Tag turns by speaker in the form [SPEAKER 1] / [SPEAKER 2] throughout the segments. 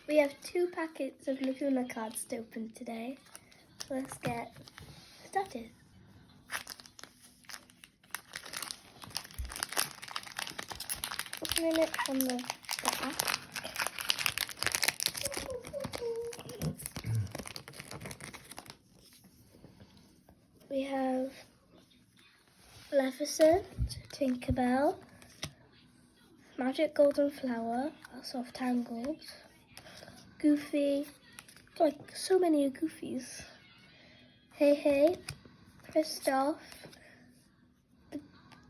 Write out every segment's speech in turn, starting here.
[SPEAKER 1] We have 2 packets of Lorcana cards to open today. So let's get started. Opening it from the back. We have Maleficent, Tinkerbell, Magic Golden Flower, that's off Tangled, Goofy, like so many Goofies, Hey Hey, Kristoff,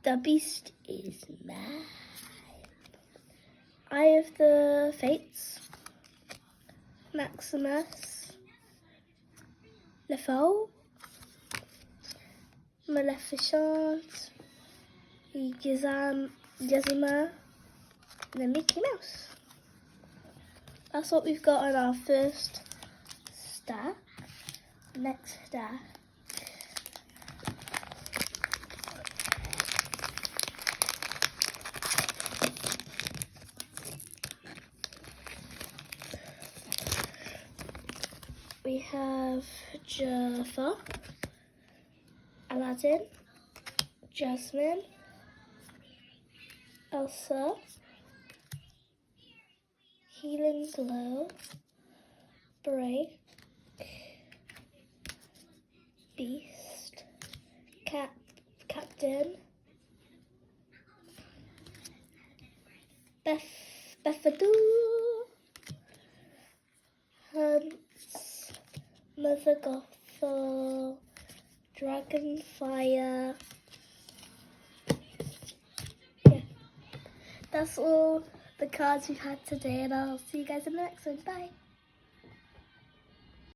[SPEAKER 1] the Beast is mine, Eye of the Fates, Maximus, LeFou, Maleficent, Yazima, and then Mickey Mouse. That's what we've got on our first stack. Next stack. We have Jafar, Aladdin, Jasmine, Elsa, Healing Glow, Break, Beast, Captain, Befadoo, Hans, Mother Gothel, Dragonfire. Yeah, that's all the cards we've had today, and I'll see you guys in the next one. Bye.